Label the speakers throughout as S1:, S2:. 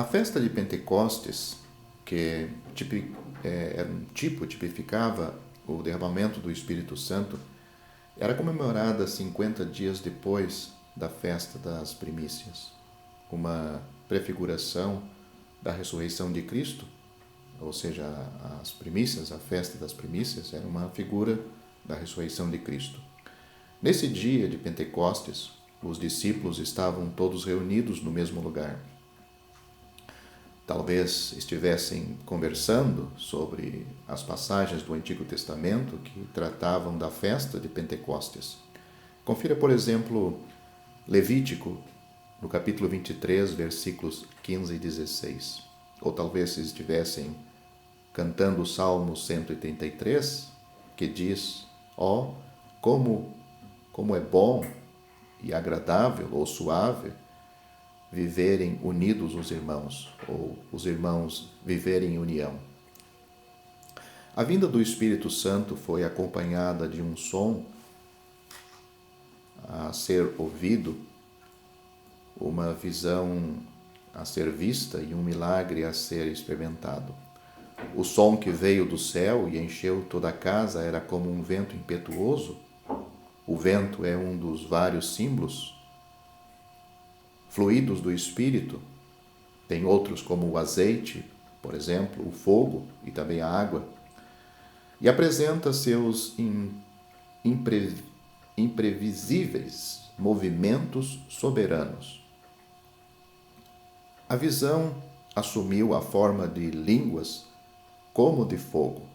S1: A festa de Pentecostes, que tipificava o derramamento do Espírito Santo, era comemorada 50 dias depois da festa das primícias, uma prefiguração da ressurreição de Cristo, ou seja, as primícias, a festa das primícias, era uma figura da ressurreição de Cristo. Nesse dia de Pentecostes, os discípulos estavam todos reunidos no mesmo lugar. Talvez estivessem conversando sobre as passagens do Antigo Testamento que tratavam da festa de Pentecostes. Confira, por exemplo, Levítico, no capítulo 23, versículos 15 e 16. Ou talvez estivessem cantando o Salmo 183, que diz: ó, como é bom e agradável ou suave viverem unidos os irmãos, ou os irmãos viverem em união. A vinda do Espírito Santo foi acompanhada de um som a ser ouvido, uma visão a ser vista e um milagre a ser experimentado. O som que veio do céu e encheu toda a casa era como um vento impetuoso. O vento é um dos vários símbolos fluidos do Espírito. Tem outros como o azeite, por exemplo, o fogo e também a água. E apresenta seus imprevisíveis movimentos soberanos. A visão assumiu a forma de línguas como de fogo.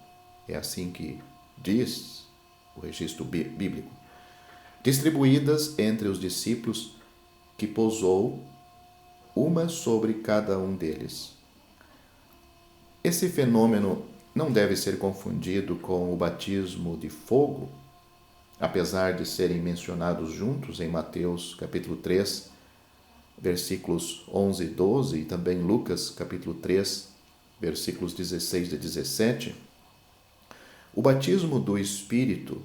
S1: É assim que diz o registro bíblico. Distribuídas entre os discípulos, que pousou uma sobre cada um deles. Esse fenômeno não deve ser confundido com o batismo de fogo, apesar de serem mencionados juntos em Mateus capítulo 3, versículos 11 e 12, e também Lucas capítulo 3, versículos 16 e 17. O batismo do Espírito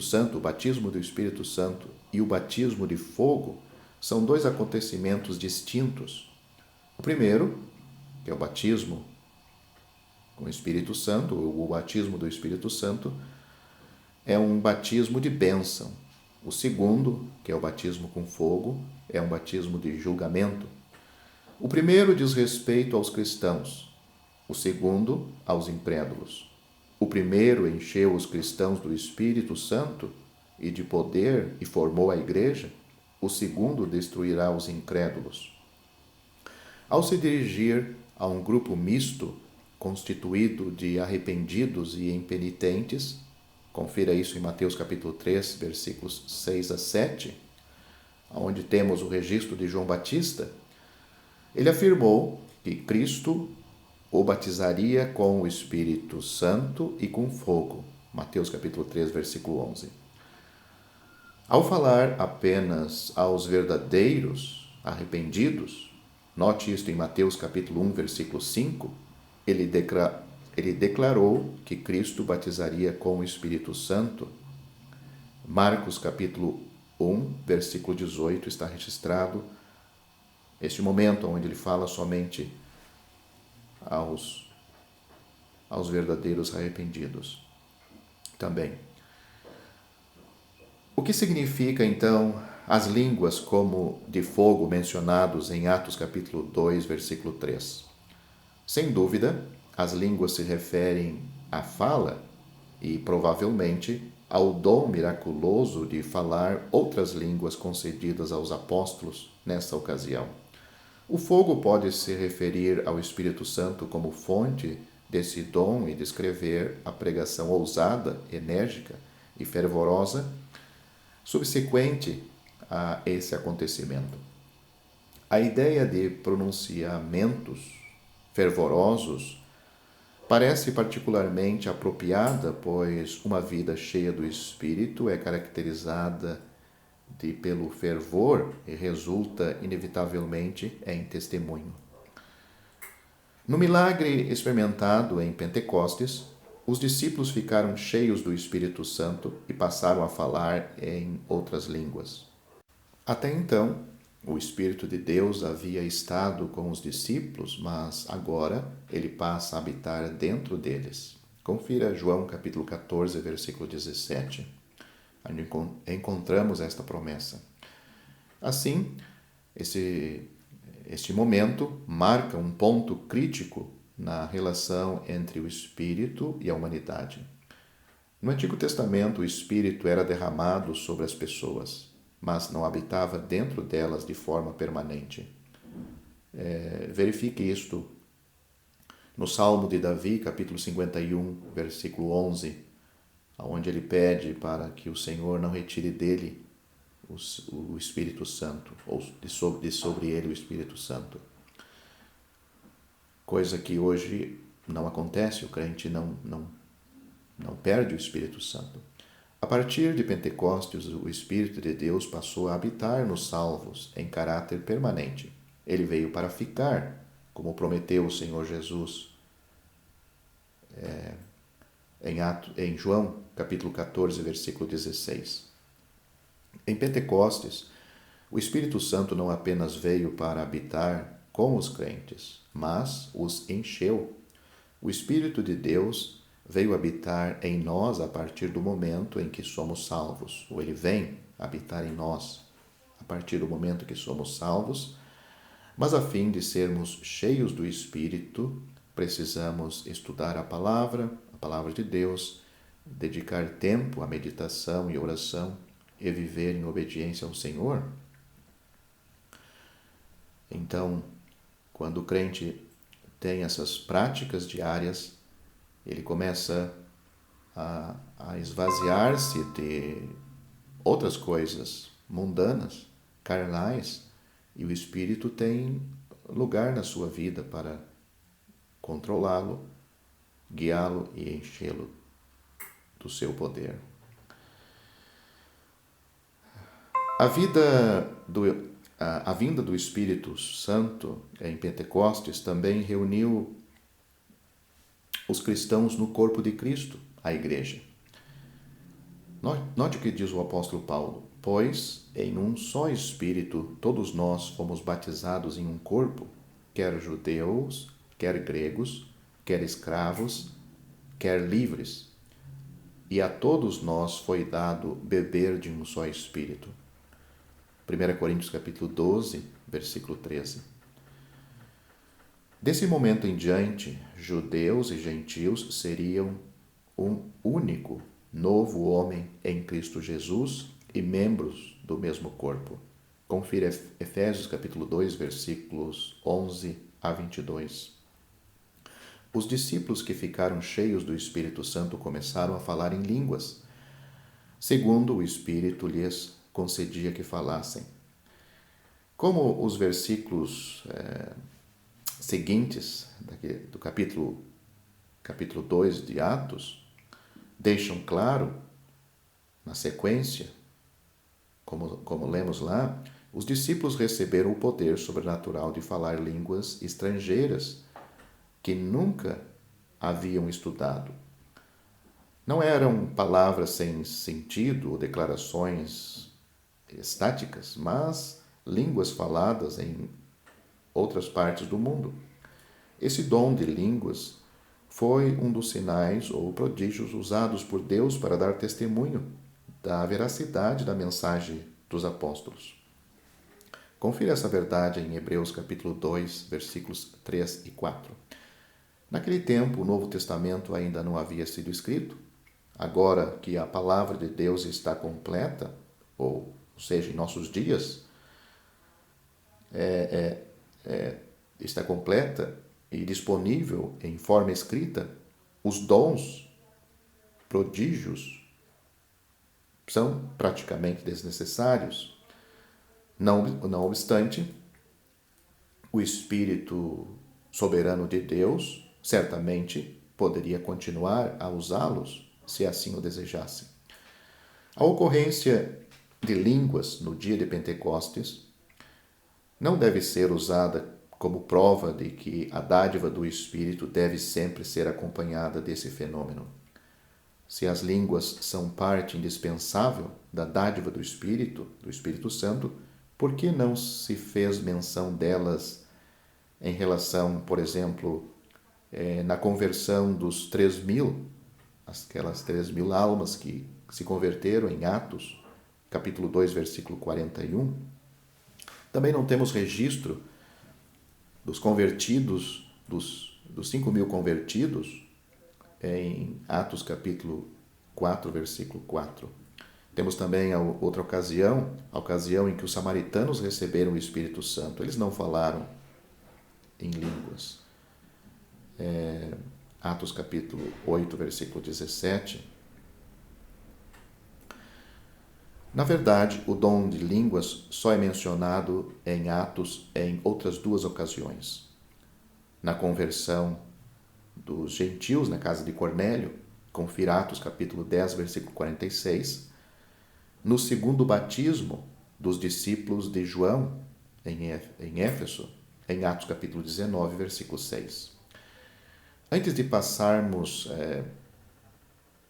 S1: Santo, o batismo do Espírito Santo e o batismo de fogo são dois acontecimentos distintos. O primeiro, que é o batismo com o Espírito Santo, o batismo do Espírito Santo, é um batismo de bênção. O segundo, que é o batismo com fogo, é um batismo de julgamento. O primeiro diz respeito aos cristãos, o segundo aos incrédulos. O primeiro encheu os cristãos do Espírito Santo e de poder e formou a igreja. O segundo destruirá os incrédulos. Ao se dirigir a um grupo misto, constituído de arrependidos e impenitentes, confira isso em Mateus capítulo 3, versículos 6 a 7, onde temos o registro de João Batista, ele afirmou que Cristo o batizaria com o Espírito Santo e com fogo. Mateus capítulo 3, versículo 11. Ao falar apenas aos verdadeiros arrependidos, note isto em Mateus capítulo 1, versículo 5, ele declarou que Cristo batizaria com o Espírito Santo. Marcos capítulo 1, versículo 18, está registrado este momento onde ele fala somente aos verdadeiros arrependidos também. O que significa, então, as línguas como de fogo mencionados em Atos capítulo 2, versículo 3? Sem dúvida, as línguas se referem à fala e, provavelmente, ao dom miraculoso de falar outras línguas concedidas aos apóstolos nessa ocasião. O fogo pode se referir ao Espírito Santo como fonte desse dom e descrever a pregação ousada, enérgica e fervorosa subsequente a esse acontecimento. A ideia de pronunciamentos fervorosos parece particularmente apropriada, pois uma vida cheia do Espírito é caracterizada pelo fervor e resulta inevitavelmente em testemunho. No milagre experimentado em Pentecostes, os discípulos ficaram cheios do Espírito Santo e passaram a falar em outras línguas. Até então, O Espírito de Deus havia estado com os discípulos, mas agora ele passa a habitar dentro deles. Confira João capítulo 14, versículo 17. Onde encontramos esta promessa. Assim, este momento marca um ponto crítico na relação entre o Espírito e a humanidade. No Antigo Testamento, o Espírito era derramado sobre as pessoas, mas não habitava dentro delas de forma permanente. Verifique isto no Salmo de Davi, capítulo 51, versículo 11, onde ele pede para que o Senhor não retire dele o Espírito Santo, ou de sobre ele o Espírito Santo. Coisa que hoje não acontece, o crente não perde o Espírito Santo. A partir de Pentecostes, o Espírito de Deus passou a habitar nos salvos em caráter permanente. Ele veio para ficar, como prometeu o Senhor Jesus em João, capítulo 14, versículo 16. Em Pentecostes, o Espírito Santo não apenas veio para habitar com os crentes, mas os encheu. O Espírito de Deus veio habitar em nós a partir do momento em que somos salvos, ou ele vem habitar em nós a partir do momento que somos salvos, mas a fim de sermos cheios do Espírito, precisamos estudar a palavra de Deus, dedicar tempo à meditação e oração e viver em obediência ao Senhor. Então, quando o crente tem essas práticas diárias, ele começa a esvaziar-se de outras coisas mundanas, carnais, e o Espírito tem lugar na sua vida para controlá-lo, guiá-lo e enchê-lo do seu poder. A vinda do Espírito Santo em Pentecostes também reuniu os cristãos no corpo de Cristo, a igreja. Note o que diz o apóstolo Paulo: pois em um só Espírito todos nós fomos batizados em um corpo, quer judeus, quer gregos, quer escravos, quer livres, e a todos nós foi dado beber de um só Espírito. 1 Coríntios capítulo 12, versículo 13. Desse momento em diante, judeus e gentios seriam um único novo homem em Cristo Jesus e membros do mesmo corpo. Confira Efésios capítulo 2, versículos 11 a 22. Os discípulos que ficaram cheios do Espírito Santo começaram a falar em línguas, segundo o Espírito lhes concedia que falassem. Como os versículos seguintes do capítulo 2 de Atos deixam claro, na sequência, como lemos lá, os discípulos receberam o poder sobrenatural de falar línguas estrangeiras que nunca haviam estudado. Não eram palavras sem sentido ou declarações estáticas, mas línguas faladas em outras partes do mundo. Esse dom de línguas foi um dos sinais ou prodígios usados por Deus para dar testemunho da veracidade da mensagem dos apóstolos. Confira essa verdade em Hebreus capítulo 2, versículos 3 e 4. Naquele tempo, o Novo Testamento ainda não havia sido escrito. Agora que a palavra de Deus está completa, ou seja, em nossos dias, está completa e disponível em forma escrita, os dons, prodígios, são praticamente desnecessários. Não obstante, o Espírito soberano de Deus certamente poderia continuar a usá-los, se assim o desejasse. A ocorrência de línguas no dia de Pentecostes não deve ser usada como prova de que a dádiva do Espírito deve sempre ser acompanhada desse fenômeno. Se as línguas são parte indispensável da dádiva do Espírito Santo, Por que não se fez menção delas em relação, por exemplo, na conversão dos 3.000, aquelas 3.000 almas que se converteram em Atos, capítulo 2, versículo 41? Também não temos registro dos convertidos, dos 5.000 convertidos, em Atos capítulo 4, versículo 4. Temos também a outra ocasião, a ocasião em que os samaritanos receberam o Espírito Santo. Eles não falaram em línguas. Atos capítulo 8, versículo 17. Na verdade, o dom de línguas só é mencionado em Atos em outras duas ocasiões. Na conversão dos gentios na casa de Cornélio, confira Atos capítulo 10, versículo 46. No segundo batismo dos discípulos de João, em Éfeso, em Atos capítulo 19, versículo 6. Antes de passarmos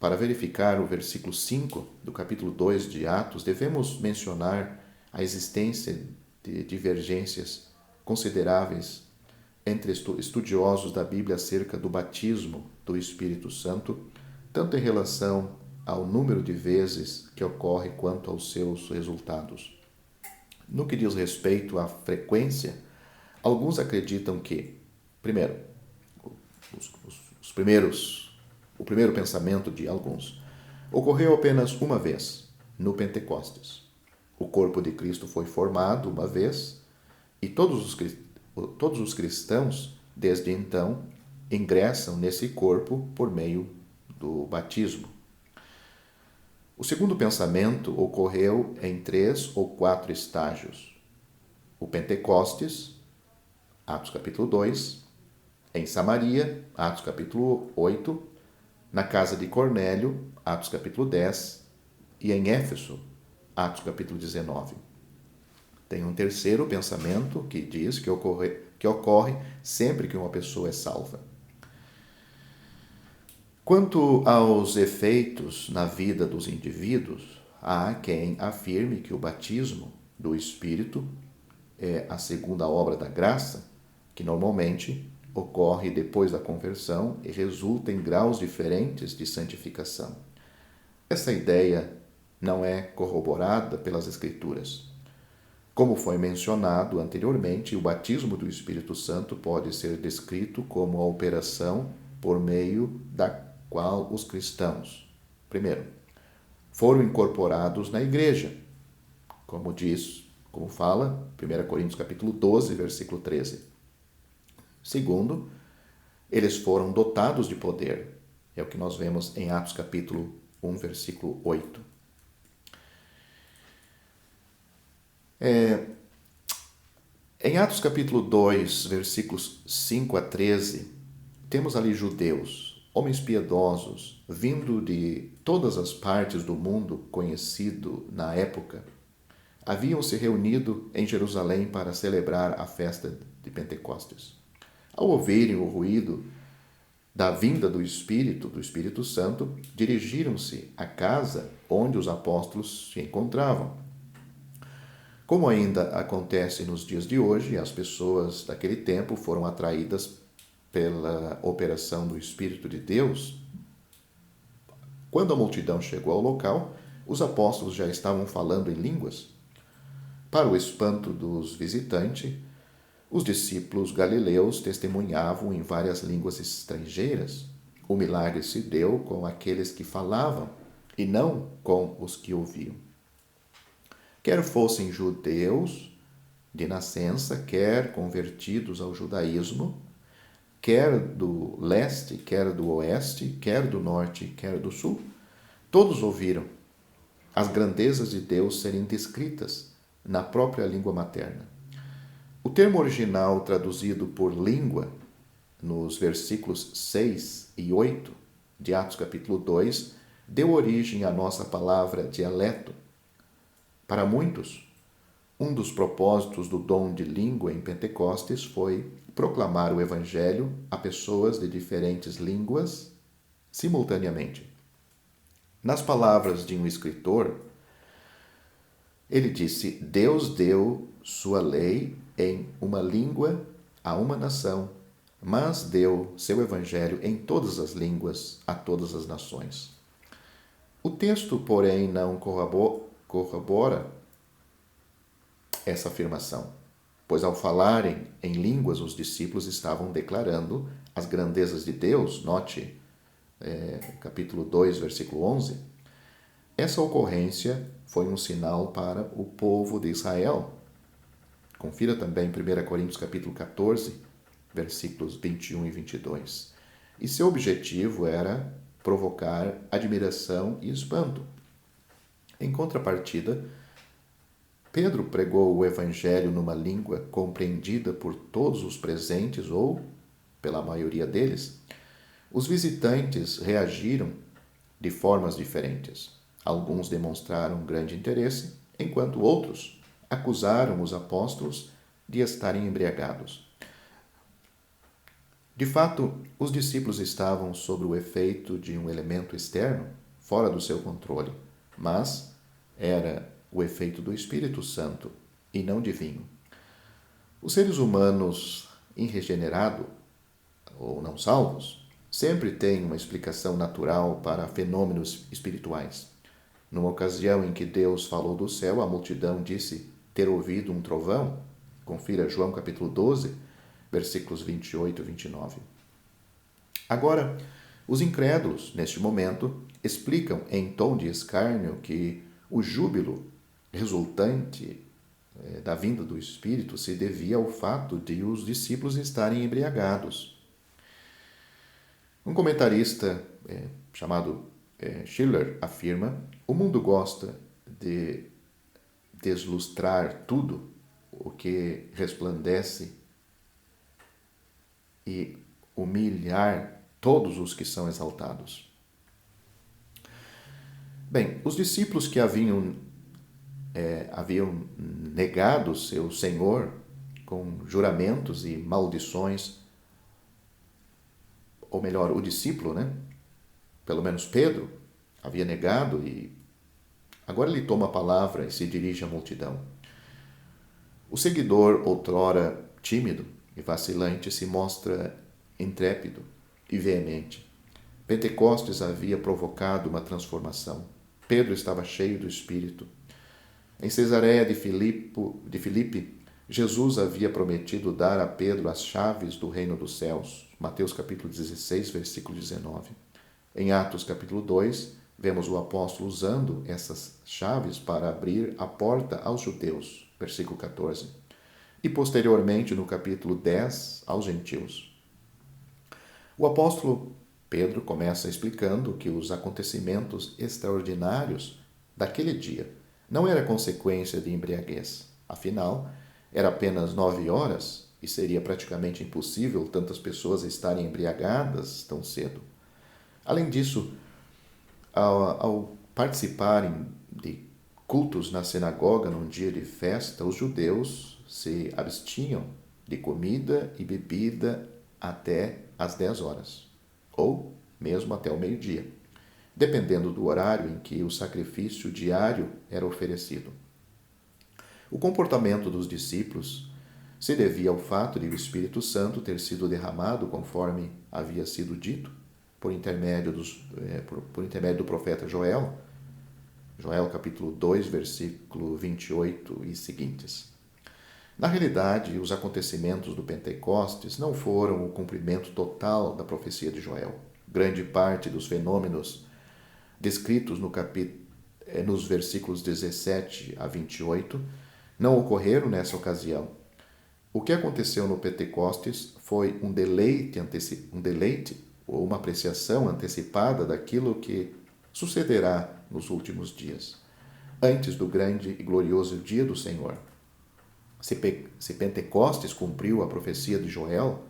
S1: para verificar o versículo 5 do capítulo 2 de Atos, devemos mencionar a existência de divergências consideráveis entre estudiosos da Bíblia acerca do batismo do Espírito Santo, tanto em relação ao número de vezes que ocorre quanto aos seus resultados. No que diz respeito à frequência, alguns acreditam que, primeiro, o primeiro pensamento de alguns, ocorreu apenas uma vez, no Pentecostes. O corpo de Cristo foi formado uma vez e todos os cristãos, desde então, ingressam nesse corpo por meio do batismo. O segundo pensamento ocorreu em 3 ou 4 estágios. O Pentecostes, Atos capítulo 2, em Samaria, Atos capítulo 8, na casa de Cornélio, Atos capítulo 10, e em Éfeso, Atos capítulo 19. Tem um terceiro pensamento que diz que ocorre sempre que uma pessoa é salva. Quanto aos efeitos na vida dos indivíduos, há quem afirme que o batismo do Espírito é a segunda obra da graça, que normalmente ocorre depois da conversão e resulta em graus diferentes de santificação. Essa ideia não é corroborada pelas Escrituras. Como foi mencionado anteriormente, o batismo do Espírito Santo pode ser descrito como a operação por meio da qual os cristãos, primeiro, foram incorporados na igreja, como fala 1 Coríntios capítulo 12, versículo 13. Segundo, eles foram dotados de poder. É o que nós vemos em Atos capítulo 1, versículo 8. Em Atos capítulo 2, versículos 5 a 13, temos ali judeus, homens piedosos, vindo de todas as partes do mundo conhecido na época, haviam se reunido em Jerusalém para celebrar a festa de Pentecostes. Ao ouvirem o ruído da vinda do Espírito Santo, dirigiram-se à casa onde os apóstolos se encontravam. Como ainda acontece nos dias de hoje, as pessoas daquele tempo foram atraídas pela operação do Espírito de Deus. Quando a multidão chegou ao local, os apóstolos já estavam falando em línguas. Para o espanto dos visitantes, os discípulos galileus testemunhavam em várias línguas estrangeiras. O milagre se deu com aqueles que falavam e não com os que ouviam. Quer fossem judeus de nascença, quer convertidos ao judaísmo, quer do leste, quer do oeste, quer do norte, quer do sul, todos ouviram as grandezas de Deus serem descritas na própria língua materna. O termo original traduzido por língua nos versículos 6 e 8 de Atos capítulo 2 deu origem à nossa palavra dialeto. Para muitos, um dos propósitos do dom de língua em Pentecostes foi proclamar o Evangelho a pessoas de diferentes línguas simultaneamente. Nas palavras de um escritor, Ele disse: Deus deu sua lei em uma língua a uma nação, mas deu seu evangelho em todas as línguas a todas as nações. O texto, porém, não corrobora essa afirmação, pois ao falarem em línguas, os discípulos estavam declarando as grandezas de Deus. Note, capítulo 2, versículo 11. Essa ocorrência foi um sinal para o povo de Israel. Confira também 1 Coríntios capítulo 14, versículos 21 e 22. E seu objetivo era provocar admiração e espanto. Em contrapartida, Pedro pregou o evangelho numa língua compreendida por todos os presentes ou pela maioria deles. Os visitantes reagiram de formas diferentes. Alguns demonstraram grande interesse, enquanto outros acusaram os apóstolos de estarem embriagados. De fato, os discípulos estavam sob o efeito de um elemento externo, fora do seu controle, mas era o efeito do Espírito Santo e não de vinho. Os seres humanos irregenerados ou não salvos sempre têm uma explicação natural para fenômenos espirituais. Numa ocasião em que Deus falou do céu, a multidão disse ter ouvido um trovão. Confira João capítulo 12, versículos 28 e 29. Agora, os incrédulos, neste momento, explicam em tom de escárnio que o júbilo resultante da vinda do Espírito se devia ao fato de os discípulos estarem embriagados. Um comentarista chamado Schiller afirma: o mundo gosta de deslustrar tudo o que resplandece e humilhar todos os que são exaltados. Bem, os discípulos que haviam negado seu Senhor com juramentos e maldições, ou melhor, o discípulo, pelo menos Pedro, havia negado e agora ele toma a palavra e se dirige à multidão. O seguidor, outrora tímido e vacilante, se mostra intrépido e veemente. Pentecostes havia provocado uma transformação. Pedro estava cheio do Espírito. Em Cesareia de Filipe, Jesus havia prometido dar a Pedro as chaves do reino dos céus. Mateus capítulo 16, versículo 19. Em Atos capítulo 2, vemos o apóstolo usando essas chaves para abrir a porta aos judeus. Versículo 14. E posteriormente, no capítulo 10, aos gentios. O apóstolo Pedro começa explicando que os acontecimentos extraordinários daquele dia não era consequência de embriaguez. Afinal, era apenas 9 horas e seria praticamente impossível tantas pessoas estarem embriagadas tão cedo. Além disso, ao participarem de cultos na sinagoga num dia de festa, os judeus se abstinham de comida e bebida até às 10 horas, ou mesmo até o meio-dia, dependendo do horário em que o sacrifício diário era oferecido. O comportamento dos discípulos se devia ao fato de o Espírito Santo ter sido derramado conforme havia sido dito por intermédio do profeta Joel, capítulo 2, versículo 28 e seguintes. Na realidade, os acontecimentos do Pentecostes não foram o cumprimento total da profecia de Joel. Grande parte dos fenômenos descritos nos versículos 17 a 28 não ocorreram nessa ocasião. O que aconteceu no Pentecostes foi um deleite ou uma apreciação antecipada daquilo que sucederá nos últimos dias, antes do grande e glorioso dia do Senhor. Se Pentecostes cumpriu a profecia de Joel,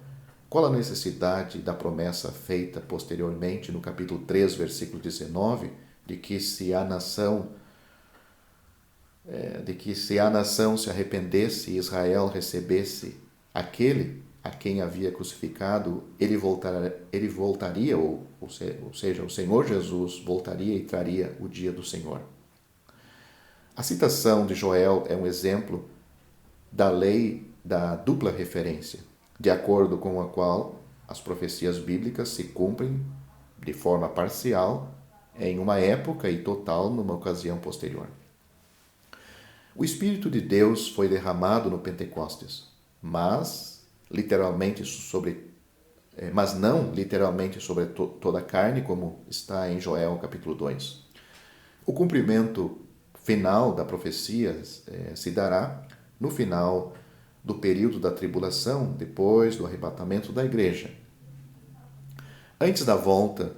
S1: qual a necessidade da promessa feita posteriormente no capítulo 3, versículo 19, de que se a nação se arrependesse e Israel recebesse aquele a quem havia crucificado, ele voltaria, ou seja, o Senhor Jesus voltaria e traria o dia do Senhor. A citação de Joel é um exemplo da lei da dupla referência, de acordo com a qual as profecias bíblicas se cumprem de forma parcial em uma época e total numa ocasião posterior. O Espírito de Deus foi derramado no Pentecostes, mas não literalmente sobre toda a carne, como está em Joel capítulo 2. O cumprimento final da profecia se dará no final do período da tribulação, depois do arrebatamento da igreja. Antes da volta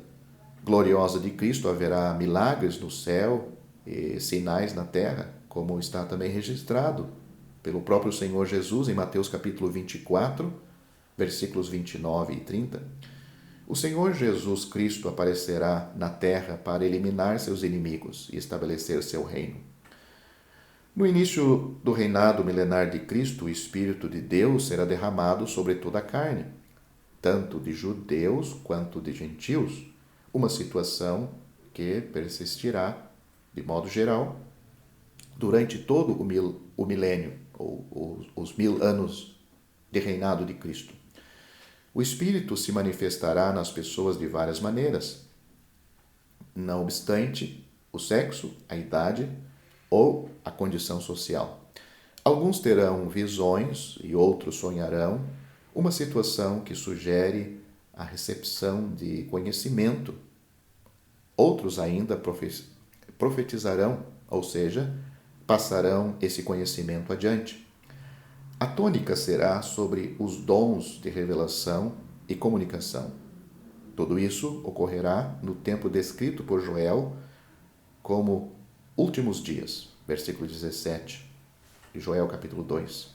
S1: gloriosa de Cristo, haverá milagres no céu e sinais na terra, como está também registrado pelo próprio Senhor Jesus em Mateus capítulo 24, versículos 29 e 30. O Senhor Jesus Cristo aparecerá na terra para eliminar seus inimigos e estabelecer seu reino. No início do reinado milenar de Cristo, o Espírito de Deus será derramado sobre toda a carne, tanto de judeus quanto de gentios, uma situação que persistirá, de modo geral, durante todo o milênio, ou os 1000 anos de reinado de Cristo. O Espírito se manifestará nas pessoas de várias maneiras, não obstante o sexo, a idade ou a condição social. Alguns terão visões e outros sonharão, uma situação que sugere a recepção de conhecimento. Outros ainda profetizarão, ou seja, passarão esse conhecimento adiante. A tônica será sobre os dons de revelação e comunicação. Tudo isso ocorrerá no tempo descrito por Joel como últimos dias, versículo 17 de Joel capítulo 2.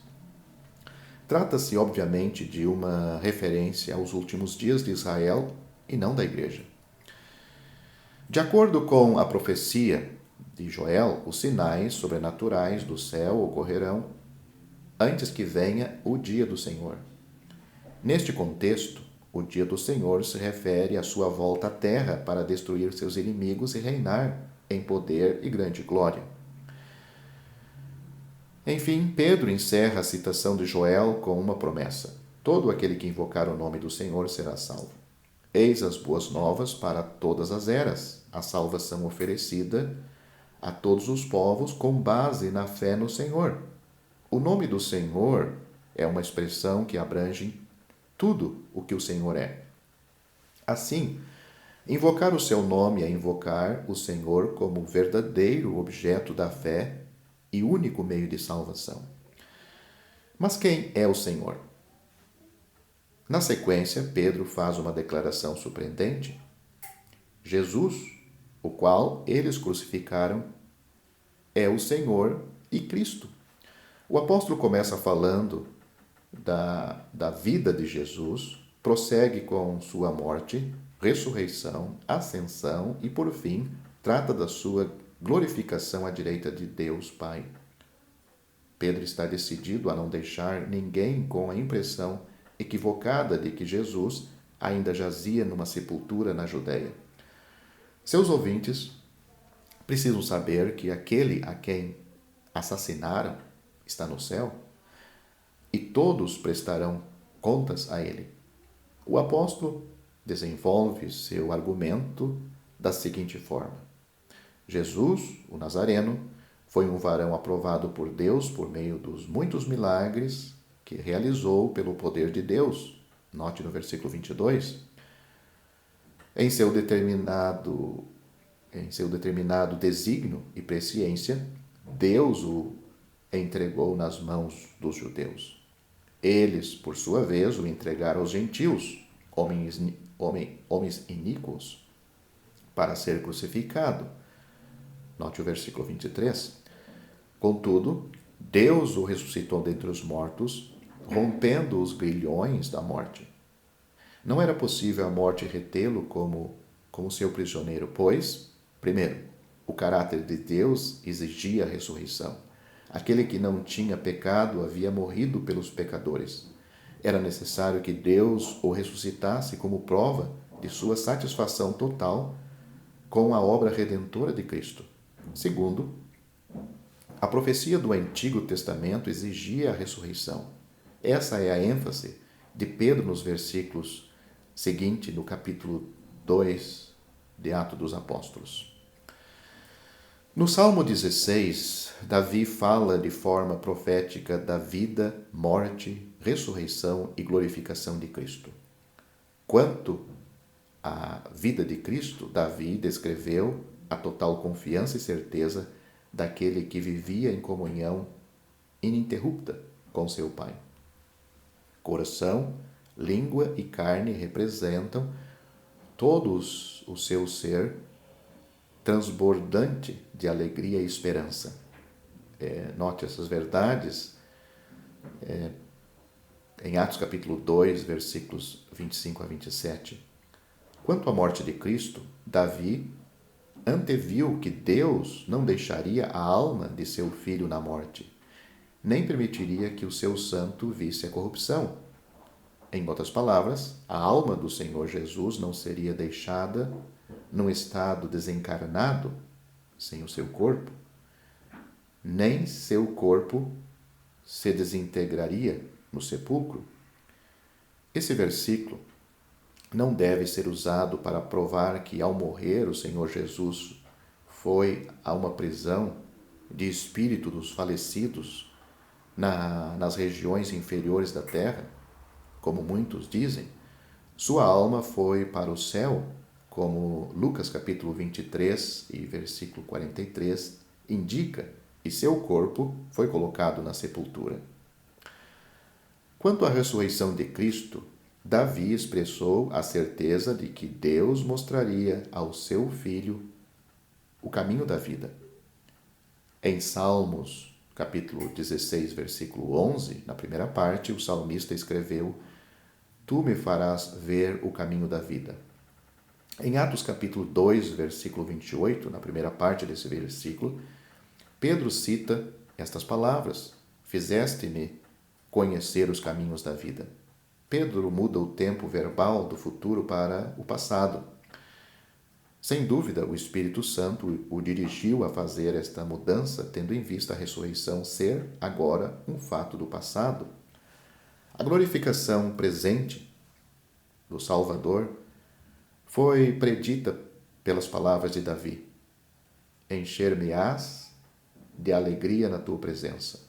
S1: Trata-se, obviamente, de uma referência aos últimos dias de Israel e não da igreja. De acordo com a profecia de Joel, os sinais sobrenaturais do céu ocorrerão antes que venha o dia do Senhor. Neste contexto, o dia do Senhor se refere à sua volta à terra para destruir seus inimigos e reinar em poder e grande glória. Enfim, Pedro encerra a citação de Joel com uma promessa: todo aquele que invocar o nome do Senhor será salvo. Eis as boas novas para todas as eras, a salvação oferecida a todos os povos com base na fé no Senhor. O nome do Senhor é uma expressão que abrange tudo o que o Senhor é. Assim, invocar o seu nome é invocar o Senhor como verdadeiro objeto da fé e único meio de salvação. Mas quem é o Senhor? Na sequência, Pedro faz uma declaração surpreendente. Jesus, o qual eles crucificaram, é o Senhor e Cristo. O apóstolo começa falando da vida de Jesus, prossegue com sua morte, ressurreição, ascensão e, por fim, trata da sua glorificação à direita de Deus Pai. Pedro está decidido a não deixar ninguém com a impressão equivocada de que Jesus ainda jazia numa sepultura na Judéia. Seus ouvintes precisam saber que aquele a quem assassinaram está no céu e todos prestarão contas a ele. O apóstolo desenvolve seu argumento da seguinte forma: Jesus, o Nazareno, foi um varão aprovado por Deus por meio dos muitos milagres que realizou pelo poder de Deus. Note no versículo 22. Em seu determinado desígnio e presciência, Deus o entregou nas mãos dos judeus. Eles, por sua vez, o entregaram aos gentios, homens iníquos, para ser crucificado. Note o versículo 23. Contudo, Deus o ressuscitou dentre os mortos, rompendo os grilhões da morte. Não era possível a morte retê-lo como seu prisioneiro, pois, primeiro, o caráter de Deus exigia a ressurreição. Aquele que não tinha pecado havia morrido pelos pecadores. Era necessário que Deus o ressuscitasse como prova de sua satisfação total com a obra redentora de Cristo. Segundo, A profecia do Antigo Testamento exigia a ressurreição. Essa é a ênfase de Pedro nos versículos seguintes, no capítulo 2 de Atos dos Apóstolos. No Salmo 16, Davi fala de forma profética da vida, morte, ressurreição e glorificação de Cristo. Quanto à vida de Cristo, Davi descreveu a total confiança e certeza daquele que vivia em comunhão ininterrupta com seu Pai. Coração, língua e carne representam todos o seu ser transbordante de alegria e esperança. Note essas verdades em Atos capítulo 2, versículos 25 a 27. Quanto à morte de Cristo, Davi anteviu que Deus não deixaria a alma de seu filho na morte, nem permitiria que o seu santo visse a corrupção. Em outras palavras, a alma do Senhor Jesus não seria deixada num estado desencarnado, sem o seu corpo, nem seu corpo se desintegraria no sepulcro. Esse versículo não deve ser usado para provar que, ao morrer, o Senhor Jesus foi a uma prisão de espírito dos falecidos nas regiões inferiores da terra, como muitos dizem. Sua alma foi para o céu, como Lucas capítulo 23 e versículo 43 indica, e seu corpo foi colocado na sepultura. Quanto à ressurreição de Cristo, Davi expressou a certeza de que Deus mostraria ao seu filho o caminho da vida. Em Salmos, capítulo 16, versículo 11, na primeira parte, o salmista escreveu: Tu me farás ver o caminho da vida. Em Atos capítulo 2, versículo 28, na primeira parte desse versículo, Pedro cita estas palavras: Fizeste-me conhecer os caminhos da vida. Pedro muda o tempo verbal do futuro para o passado. Sem dúvida, o Espírito Santo o dirigiu a fazer esta mudança, tendo em vista a ressurreição ser agora um fato do passado. A glorificação presente do Salvador foi predita pelas palavras de Davi: Encher-me-ás de alegria na tua presença.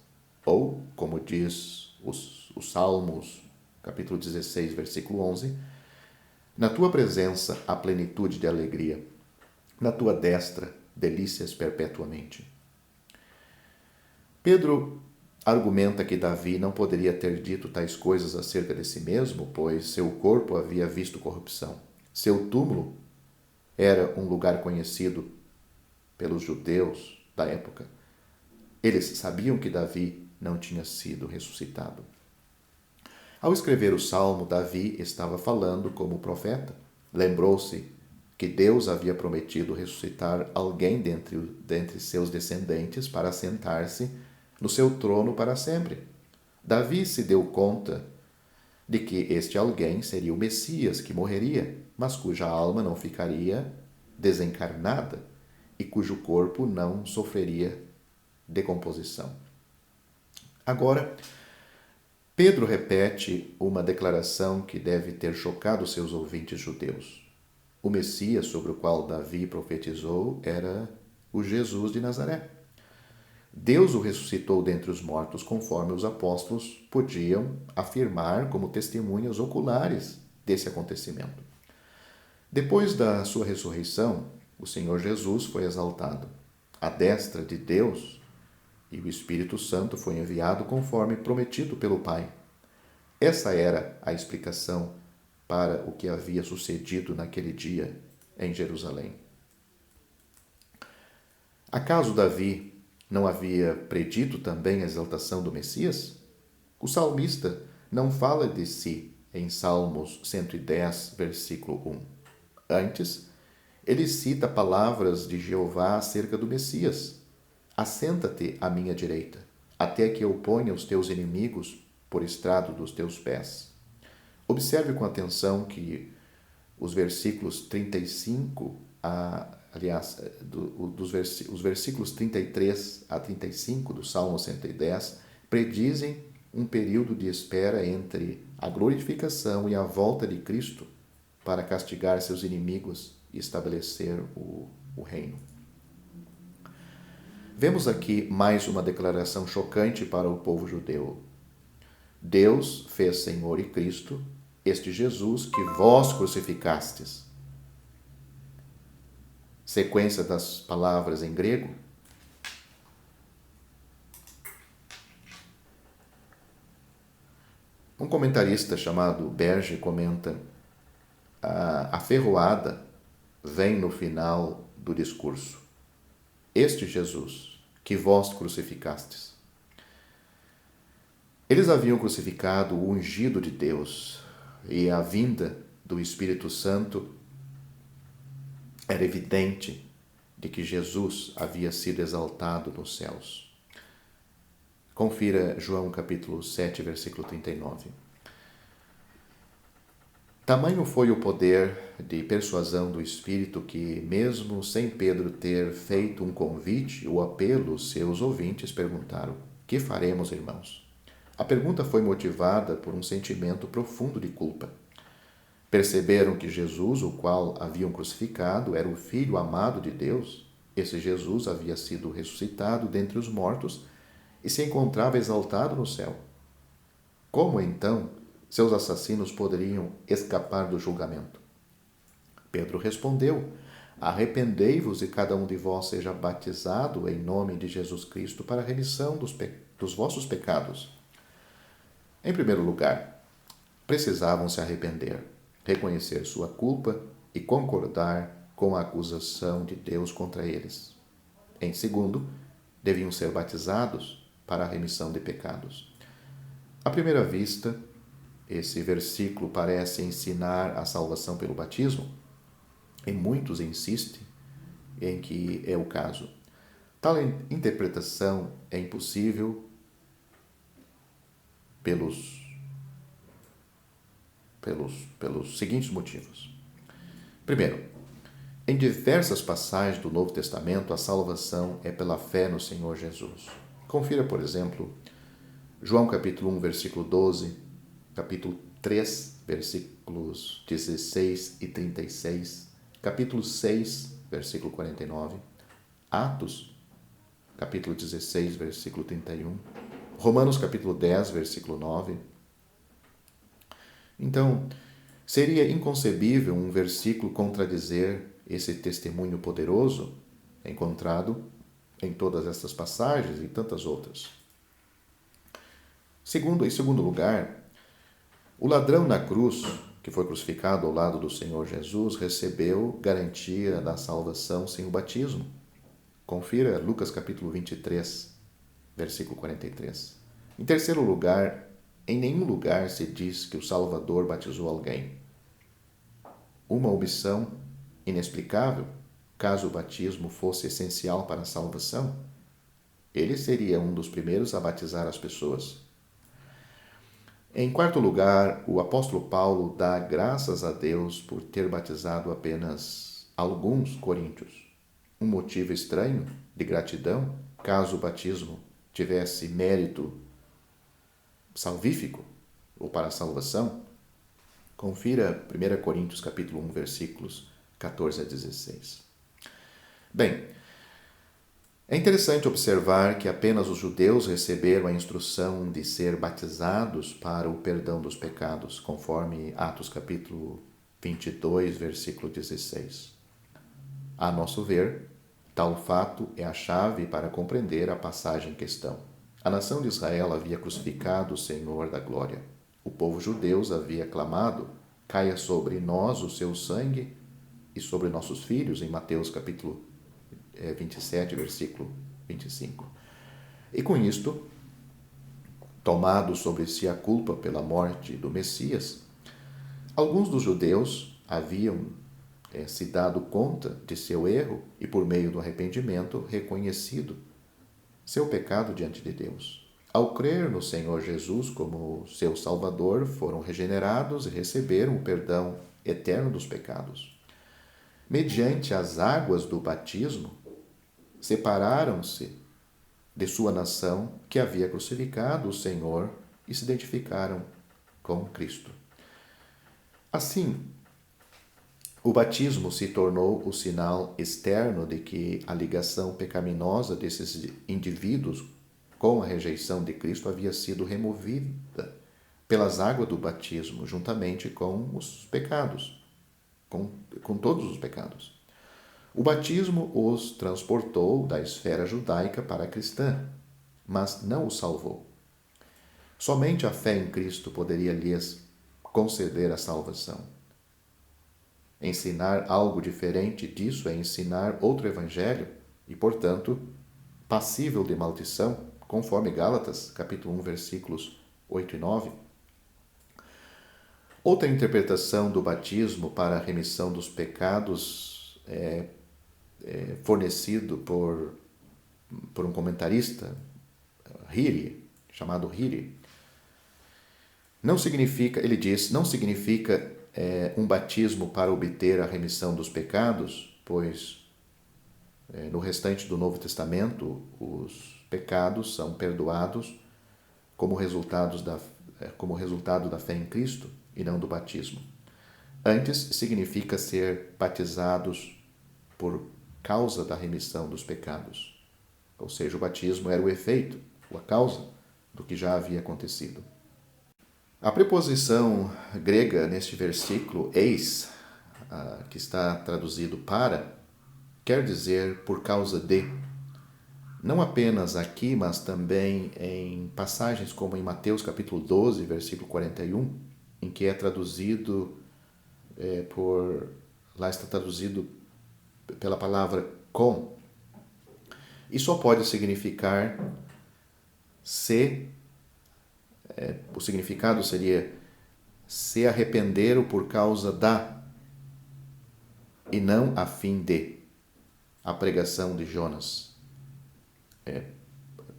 S1: Ou, como diz os Salmos, capítulo 16, versículo 11, na tua presença há plenitude de alegria, na tua destra delícias perpetuamente. Pedro argumenta que Davi não poderia ter dito tais coisas acerca de si mesmo, pois seu corpo havia visto corrupção. Seu túmulo era um lugar conhecido pelos judeus da época. Eles sabiam que Davi não tinha sido ressuscitado. Ao escrever o Salmo, Davi estava falando como profeta. Lembrou-se que Deus havia prometido ressuscitar alguém dentre seus descendentes para sentar-se no seu trono para sempre. Davi se deu conta de que este alguém seria o Messias que morreria, mas cuja alma não ficaria desencarnada e cujo corpo não sofreria decomposição. Agora, Pedro repete uma declaração que deve ter chocado seus ouvintes judeus. O Messias sobre o qual Davi profetizou era o Jesus de Nazaré. Deus o ressuscitou dentre os mortos, conforme os apóstolos podiam afirmar como testemunhas oculares desse acontecimento. Depois da sua ressurreição, o Senhor Jesus foi exaltado à destra de Deus e o Espírito Santo foi enviado conforme prometido pelo Pai. Essa era a explicação para o que havia sucedido naquele dia em Jerusalém. Acaso Davi não havia predito também a exaltação do Messias? O salmista não fala de si em Salmos 110, versículo 1. Antes, ele cita palavras de Jeová acerca do Messias. Assenta-te à minha direita, até que eu ponha os teus inimigos por estrado dos teus pés. Observe com atenção que os versículos 35 a aliás, os versículos 33 a 35 do Salmo 110 predizem um período de espera entre a glorificação e a volta de Cristo para castigar seus inimigos e estabelecer o reino. Vemos aqui mais uma declaração chocante para o povo judeu. Deus fez Senhor e Cristo este Jesus que vós crucificastes. Sequência das palavras em grego. Um comentarista chamado Berge comenta: a ferroada vem no final do discurso. Este Jesus que vós crucificastes. Eles haviam crucificado o ungido de Deus, e a vinda do Espírito Santo era evidente de que Jesus havia sido exaltado nos céus. Confira João capítulo 7, versículo 39. Tamanho foi o poder de persuasão do Espírito que, mesmo sem Pedro ter feito um convite ou apelo, seus ouvintes perguntaram: que faremos, irmãos? A pergunta foi motivada por um sentimento profundo de culpa. Perceberam que Jesus, o qual haviam crucificado, era o Filho amado de Deus. Esse Jesus havia sido ressuscitado dentre os mortos e se encontrava exaltado no céu. Como, então, seus assassinos poderiam escapar do julgamento? Pedro respondeu: arrependei-vos e cada um de vós seja batizado em nome de Jesus Cristo para a remissão dos vossos pecados. Em primeiro lugar, precisavam se arrepender, reconhecer sua culpa e concordar com a acusação de Deus contra eles. Em segundo, deviam ser batizados para a remissão de pecados. À primeira vista, esse versículo parece ensinar a salvação pelo batismo, e muitos insistem em que é o caso. Tal interpretação é impossível pelos seguintes motivos. Primeiro, em diversas passagens do Novo Testamento, a salvação é pela fé no Senhor Jesus. Confira, por exemplo, João capítulo 1, versículo 12, capítulo 3, versículos 16 e 36, capítulo 6, versículo 49, Atos, capítulo 16, versículo 31, Romanos capítulo 10, versículo 9. Então, seria inconcebível um versículo contradizer esse testemunho poderoso encontrado em todas estas passagens e tantas outras. Em segundo lugar, o ladrão na cruz, que foi crucificado ao lado do Senhor Jesus, recebeu garantia da salvação sem o batismo. Confira Lucas capítulo 23, versículo 43. Em terceiro lugar, em nenhum lugar se diz que o Salvador batizou alguém. Uma omissão inexplicável, caso o batismo fosse essencial para a salvação. Ele seria um dos primeiros a batizar as pessoas. Em quarto lugar, o apóstolo Paulo dá graças a Deus por ter batizado apenas alguns coríntios. Um motivo estranho de gratidão, caso o batismo tivesse mérito salvífico ou para a salvação. Confira 1 Coríntios capítulo 1, versículos 14 a 16. Bem, é interessante observar que apenas os judeus receberam a instrução de ser batizados para o perdão dos pecados, conforme Atos capítulo 22, versículo 16. A nosso ver, tal fato é a chave para compreender a passagem em questão. A nação de Israel havia crucificado o Senhor da glória. O povo judeu havia clamado: caia sobre nós o seu sangue e sobre nossos filhos, em Mateus capítulo 27, versículo 25. E com isto, tomado sobre si a culpa pela morte do Messias, alguns dos judeus haviam se dado conta de seu erro e, por meio do arrependimento, reconhecido seu pecado diante de Deus. Ao crer no Senhor Jesus como seu Salvador, foram regenerados e receberam o perdão eterno dos pecados. mediante as águas do batismo, separaram-se de sua nação que havia crucificado o Senhor e se identificaram com Cristo. Assim, o batismo se tornou o sinal externo de que a ligação pecaminosa desses indivíduos com a rejeição de Cristo havia sido removida pelas águas do batismo, juntamente com os pecados, com todos os pecados. O batismo os transportou da esfera judaica para a cristã, mas não os salvou. Somente a fé em Cristo poderia lhes conceder a salvação. Ensinar algo diferente disso é ensinar outro evangelho e, portanto, passível de maldição, conforme Gálatas, capítulo 1, versículos 8 e 9. Outra interpretação do batismo para a remissão dos pecados é fornecido por um comentarista, chamado Hiri. Ele diz, não significa um batismo para obter a remissão dos pecados, pois no restante do Novo Testamento os pecados são perdoados como resultado da fé em Cristo e não do batismo. Antes, significa ser batizados por causa da remissão dos pecados. Ou seja, o batismo era o efeito, a causa do que já havia acontecido. A preposição grega neste versículo, eis, que está traduzido para, quer dizer por causa de. Não apenas aqui, mas também em passagens como em Mateus capítulo 12, versículo 41, em que é traduzido lá está traduzido pela palavra com. E só pode significar o significado seria se arrependeram por causa da, e não a fim de, a pregação de Jonas.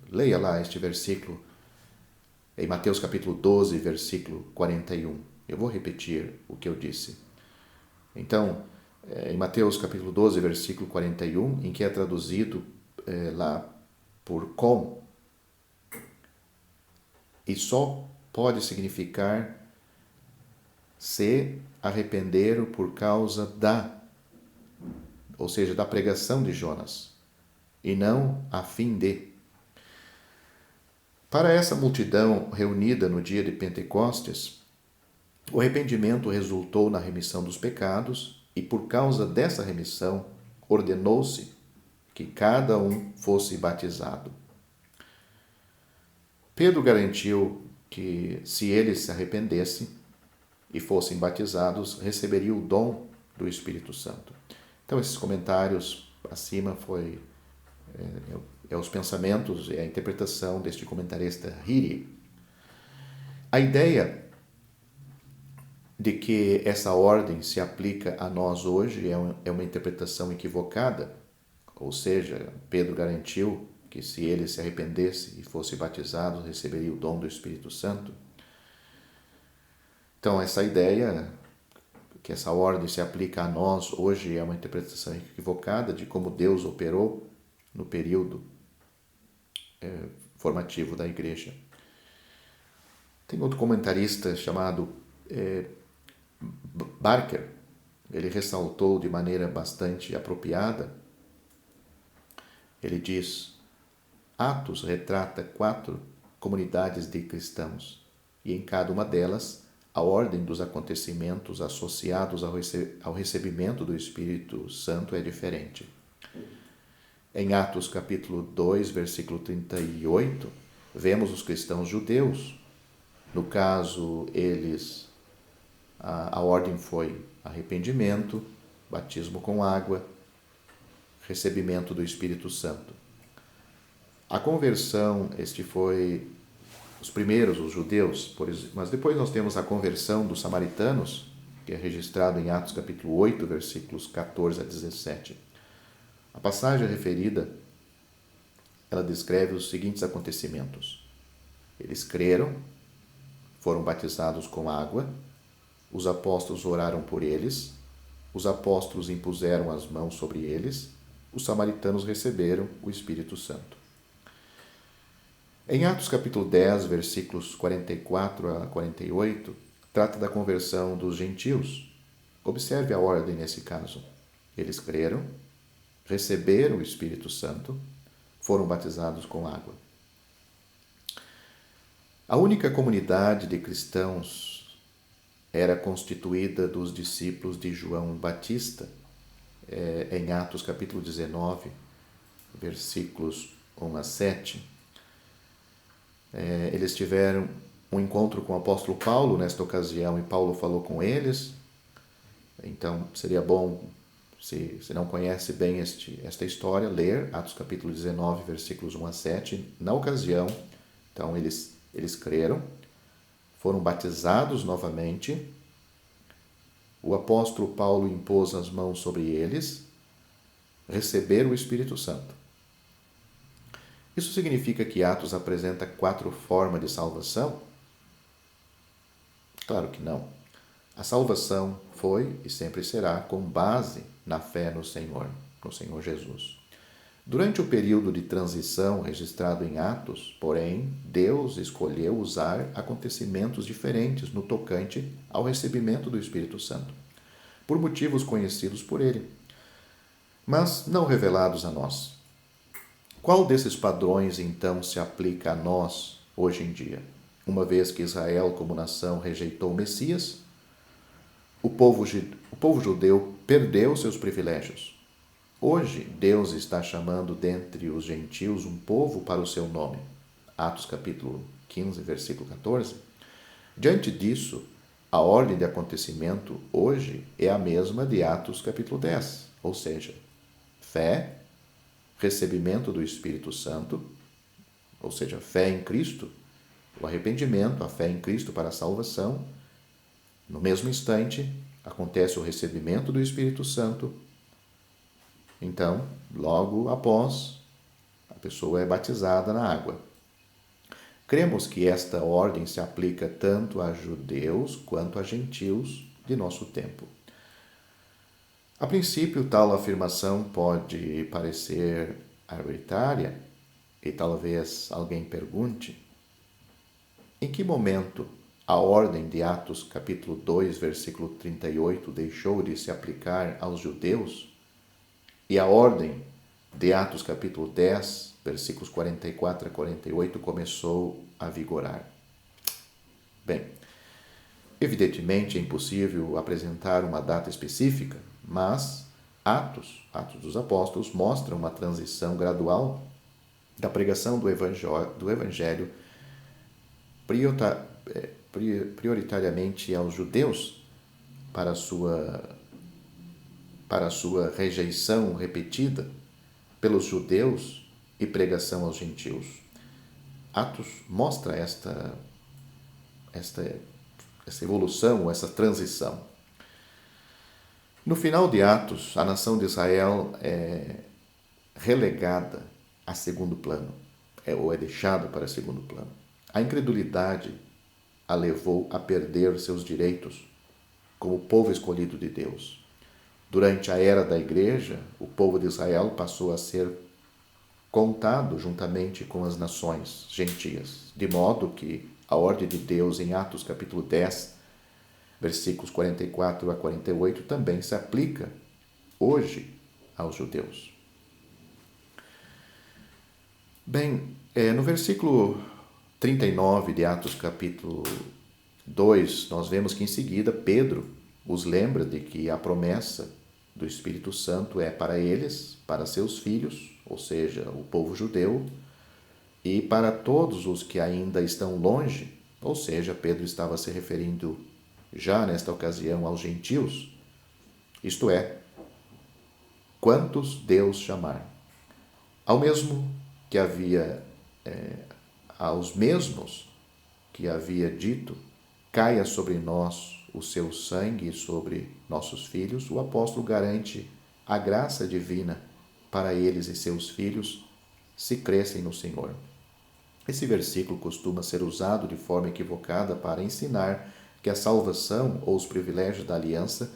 S1: Leia lá este versículo em Mateus capítulo 12, versículo 41. Eu vou repetir o que eu disse. Então, em Mateus capítulo 12, versículo 41, em que é traduzido lá por com, e só pode significar se arrependeram por causa ou seja, da pregação de Jonas, e não a fim de. Para essa multidão reunida no dia de Pentecostes, o arrependimento resultou na remissão dos pecados e, por causa dessa remissão, ordenou-se que cada um fosse batizado. Pedro garantiu que, se eles se arrependessem e fossem batizados, receberiam o dom do Espírito Santo. Então, esses comentários acima foi os pensamentos e a interpretação deste comentarista Hiri. A ideia de que essa ordem se aplica a nós hoje é uma interpretação equivocada, ou seja, Pedro garantiu que se ele se arrependesse e fosse batizado, receberia o dom do Espírito Santo. Então, essa ideia, que essa ordem se aplica a nós hoje, é uma interpretação equivocada de como Deus operou no período formativo da igreja. Tem outro comentarista chamado Barker. Ele ressaltou de maneira bastante apropriada. Ele diz: Atos retrata 4 comunidades de cristãos, e em cada uma delas a ordem dos acontecimentos associados ao recebimento do Espírito Santo é diferente. Em Atos capítulo 2, versículo 38, vemos os cristãos judeus. No caso, a ordem foi arrependimento, batismo com água, recebimento do Espírito Santo. A conversão, este foi os primeiros, os judeus, mas depois nós temos a conversão dos samaritanos, que é registrado em Atos capítulo 8, versículos 14 a 17. A passagem referida, ela descreve os seguintes acontecimentos. Eles creram, foram batizados com água, os apóstolos oraram por eles, os apóstolos impuseram as mãos sobre eles, os samaritanos receberam o Espírito Santo. Em Atos capítulo 10, versículos 44 a 48, trata da conversão dos gentios. Observe a ordem nesse caso. Eles creram, receberam o Espírito Santo, foram batizados com água. A única comunidade de cristãos era constituída dos discípulos de João Batista, em Atos capítulo 19, versículos 1 a 7. Eles tiveram um encontro com o apóstolo Paulo nesta ocasião e Paulo falou com eles. Então, seria bom, se não conhece bem esta história, ler Atos capítulo 19, versículos 1 a 7. Na ocasião, então, eles creram, foram batizados novamente. O apóstolo Paulo impôs as mãos sobre eles, receberam o Espírito Santo. Isso significa que Atos apresenta 4 formas de salvação? Claro que não. A salvação foi e sempre será com base na fé no Senhor Jesus. Durante o período de transição registrado em Atos, porém, Deus escolheu usar acontecimentos diferentes no tocante ao recebimento do Espírito Santo, por motivos conhecidos por ele, mas não revelados a nós. Qual desses padrões, então, se aplica a nós hoje em dia? Uma vez que Israel, como nação, rejeitou o Messias, o povo judeu perdeu seus privilégios. Hoje, Deus está chamando dentre os gentios um povo para o seu nome. Atos capítulo 15, versículo 14. Diante disso, a ordem de acontecimento hoje é a mesma de Atos capítulo 10, ou seja, fé, recebimento do Espírito Santo, ou seja, fé em Cristo, o arrependimento, a fé em Cristo para a salvação. No mesmo instante, acontece o recebimento do Espírito Santo. Então, logo após, a pessoa é batizada na água. Cremos que esta ordem se aplica tanto a judeus quanto a gentios de nosso tempo. A princípio, tal afirmação pode parecer arbitrária e talvez alguém pergunte: em que momento a ordem de Atos capítulo 2, versículo 38 deixou de se aplicar aos judeus e a ordem de Atos capítulo 10, versículos 44 a 48 começou a vigorar? Bem, evidentemente é impossível apresentar uma data específica, mas Atos dos Apóstolos mostram uma transição gradual da pregação do Evangelho prioritariamente aos judeus para a sua rejeição repetida pelos judeus e pregação aos gentios. Atos mostra esta evolução, essa transição. No final de Atos, a nação de Israel é relegada a segundo plano, ou é deixada para segundo plano. A incredulidade a levou a perder seus direitos como povo escolhido de Deus. Durante a era da Igreja, o povo de Israel passou a ser contado juntamente com as nações gentias, de modo que a ordem de Deus em Atos capítulo 10, versículos 44 a 48, também se aplica hoje aos judeus. Bem, no versículo 39 de Atos capítulo 2, nós vemos que em seguida Pedro os lembra de que a promessa do Espírito Santo é para eles, para seus filhos, ou seja, o povo judeu, e para todos os que ainda estão longe, ou seja, Pedro estava se referindo já nesta ocasião aos gentios, isto é, quantos Deus chamar. Aos mesmos que havia dito, caia sobre nós o seu sangue e sobre nossos filhos, o apóstolo garante a graça divina para eles e seus filhos, se crescem no Senhor. Esse versículo costuma ser usado de forma equivocada para ensinar que a salvação ou os privilégios da aliança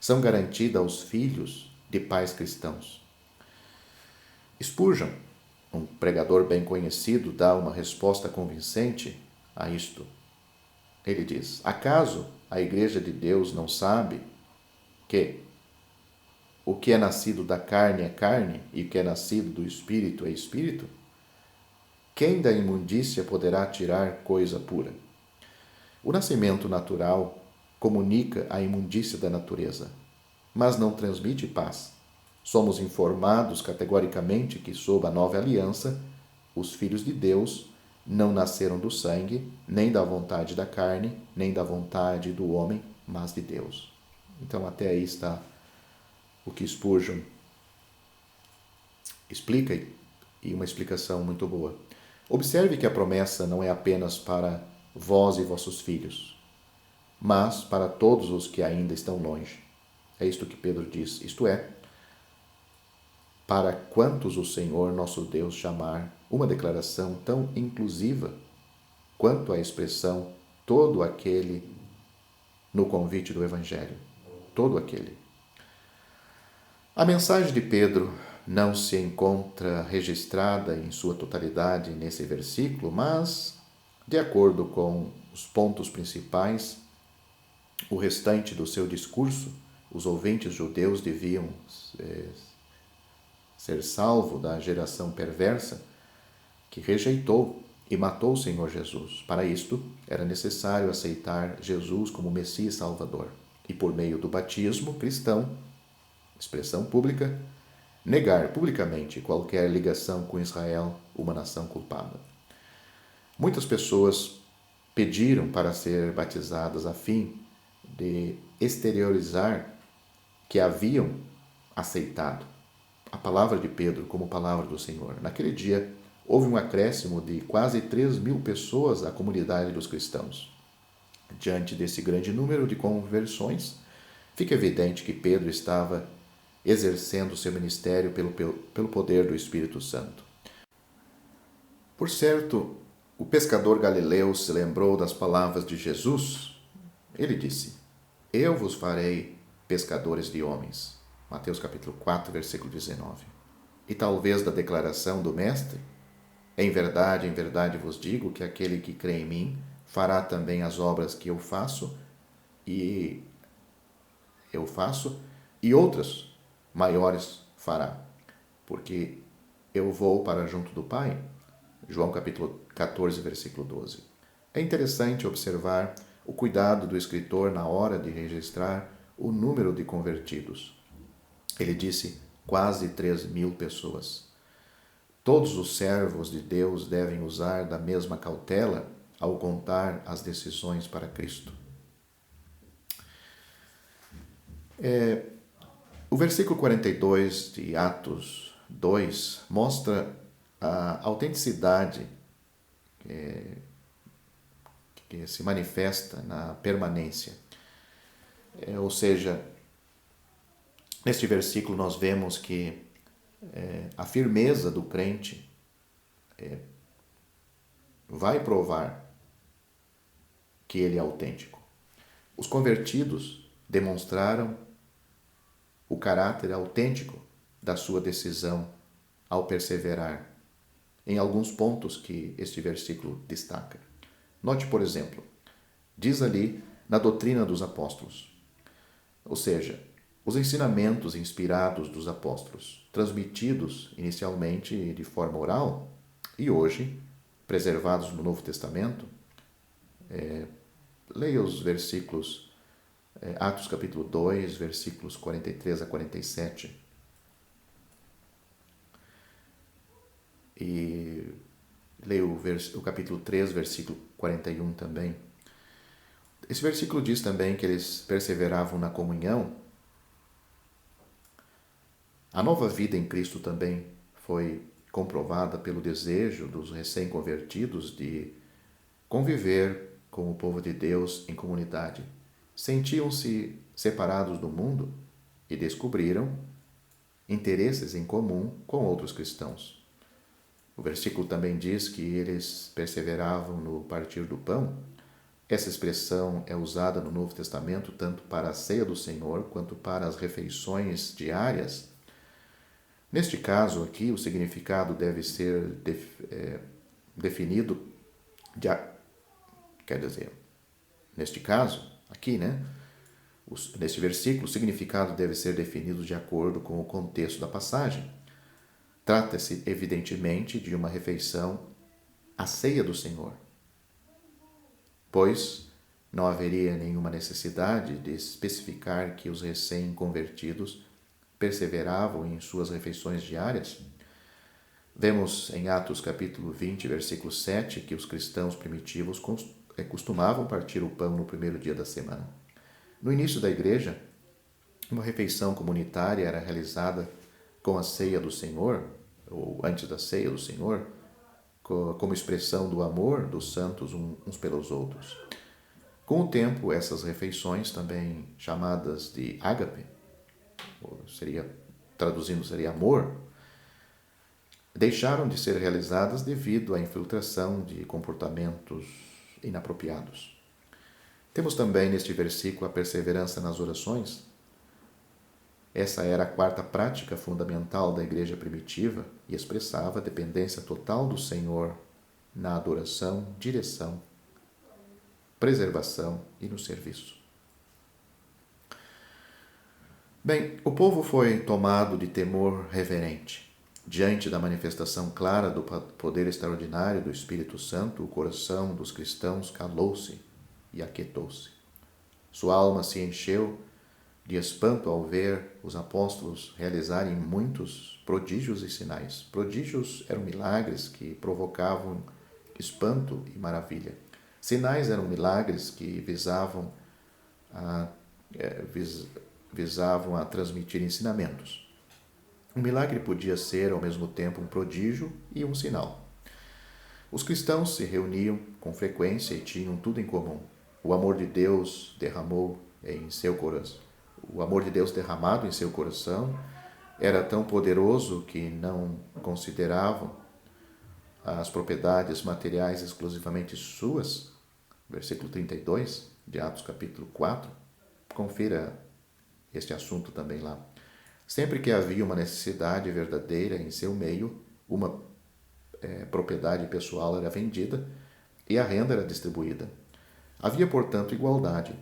S1: são garantidas aos filhos de pais cristãos. Spurgeon, um pregador bem conhecido, dá uma resposta convincente a isto. Ele diz: acaso a Igreja de Deus não sabe que o que é nascido da carne é carne e o que é nascido do Espírito é Espírito? Quem da imundícia poderá tirar coisa pura? O nascimento natural comunica a imundícia da natureza, mas não transmite paz. Somos informados categoricamente que, sob a nova aliança, os filhos de Deus não nasceram do sangue, nem da vontade da carne, nem da vontade do homem, mas de Deus. Então, até aí está o que Spurgeon explica, e uma explicação muito boa. Observe que a promessa não é apenas para vós e vossos filhos, mas para todos os que ainda estão longe. É isto que Pedro diz, isto é, para quantos o Senhor nosso Deus chamar, uma declaração tão inclusiva quanto a expressão todo aquele no convite do Evangelho. Todo aquele. A mensagem de Pedro não se encontra registrada em sua totalidade nesse versículo, mas, de acordo com os pontos principais, o restante do seu discurso, os ouvintes judeus deviam ser salvos da geração perversa que rejeitou e matou o Senhor Jesus. Para isto, era necessário aceitar Jesus como Messias Salvador e, por meio do batismo cristão, expressão pública, negar publicamente qualquer ligação com Israel, uma nação culpada. Muitas pessoas pediram para ser batizadas a fim de exteriorizar que haviam aceitado a palavra de Pedro como palavra do Senhor. Naquele dia, houve um acréscimo de quase 3.000 pessoas à comunidade dos cristãos. Diante desse grande número de conversões, fica evidente que Pedro estava exercendo seu ministério pelo poder do Espírito Santo. Por certo, o pescador galileu se lembrou das palavras de Jesus. Ele disse: eu vos farei pescadores de homens. Mateus capítulo 4, versículo 19. E talvez da declaração do Mestre: em verdade vos digo que aquele que crê em mim fará também as obras que eu faço e outras maiores fará, porque eu vou para junto do Pai. João capítulo 14, versículo 12. É interessante observar o cuidado do escritor na hora de registrar o número de convertidos. Ele disse quase 3.000 pessoas. Todos os servos de Deus devem usar da mesma cautela ao contar as decisões para Cristo. O versículo 42 de Atos 2 mostra a autenticidade que se manifesta na permanência. Ou seja, neste versículo nós vemos que a firmeza do crente vai provar que ele é autêntico. Os convertidos demonstraram o caráter autêntico da sua decisão ao perseverar em alguns pontos que este versículo destaca. Note, por exemplo, diz ali na doutrina dos apóstolos, ou seja, os ensinamentos inspirados dos apóstolos, transmitidos inicialmente de forma oral e hoje preservados no Novo Testamento. Leia os versículos, Atos capítulo 2, versículos 43 a 47. E leia o capítulo 3, versículo 41 também. Esse versículo diz também que eles perseveravam na comunhão. A nova vida em Cristo também foi comprovada pelo desejo dos recém-convertidos de conviver com o povo de Deus em comunidade. Sentiam-se separados do mundo e descobriram interesses em comum com outros cristãos. O versículo também diz que eles perseveravam no partir do pão, Essa expressão é usada no Novo Testamento tanto para a ceia do Senhor quanto para as refeições diárias. Neste caso aqui, o significado deve ser definido, neste caso aqui, neste versículo, o significado deve ser definido de acordo com o contexto da passagem. Trata-se, evidentemente, de uma refeição, a ceia do Senhor, pois não haveria nenhuma necessidade de especificar que os recém-convertidos perseveravam em suas refeições diárias. Vemos em Atos capítulo 20, versículo 7, que os cristãos primitivos costumavam partir o pão no primeiro dia da semana. No início da igreja, uma refeição comunitária era realizada com a ceia do Senhor, ou antes da ceia do Senhor, como expressão do amor dos santos uns pelos outros. Com o tempo, essas refeições, também chamadas de ágape, traduzindo seria amor, deixaram de ser realizadas devido à infiltração de comportamentos inapropriados. Temos também neste versículo a perseverança nas orações. Essa era a quarta prática fundamental da igreja primitiva e expressava a dependência total do Senhor na adoração, direção, preservação e no serviço. Bem, o povo foi tomado de temor reverente. Diante da manifestação clara do poder extraordinário do Espírito Santo, o coração dos cristãos calou-se e aquietou-se. Sua alma se encheu de espanto ao ver os apóstolos realizarem muitos prodígios e sinais. Prodígios eram milagres que provocavam espanto e maravilha. Sinais eram milagres que visavam a transmitir ensinamentos. Um milagre podia ser, ao mesmo tempo, um prodígio e um sinal. Os cristãos se reuniam com frequência e tinham tudo em comum. O amor de Deus derramado em seu coração era tão poderoso que não consideravam as propriedades materiais exclusivamente suas. Versículo 32 de Atos capítulo 4. Confira este assunto também lá. Sempre que havia uma necessidade verdadeira em seu meio, uma propriedade pessoal era vendida e a renda era distribuída. Havia, portanto, igualdade.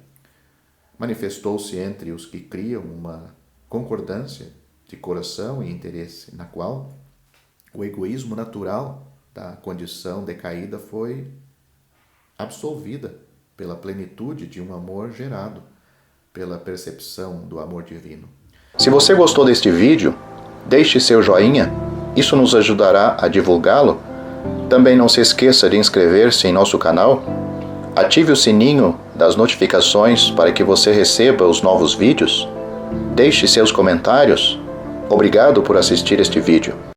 S1: Manifestou-se entre os que criam uma concordância de coração e interesse, na qual o egoísmo natural da condição decaída foi absolvida pela plenitude de um amor gerado pela percepção do amor divino. Se você gostou deste vídeo, deixe seu joinha, isso nos ajudará a divulgá-lo. Também não se esqueça de inscrever-se em nosso canal, ative o sininho das notificações para que você receba os novos vídeos, deixe seus comentários. Obrigado por assistir este vídeo.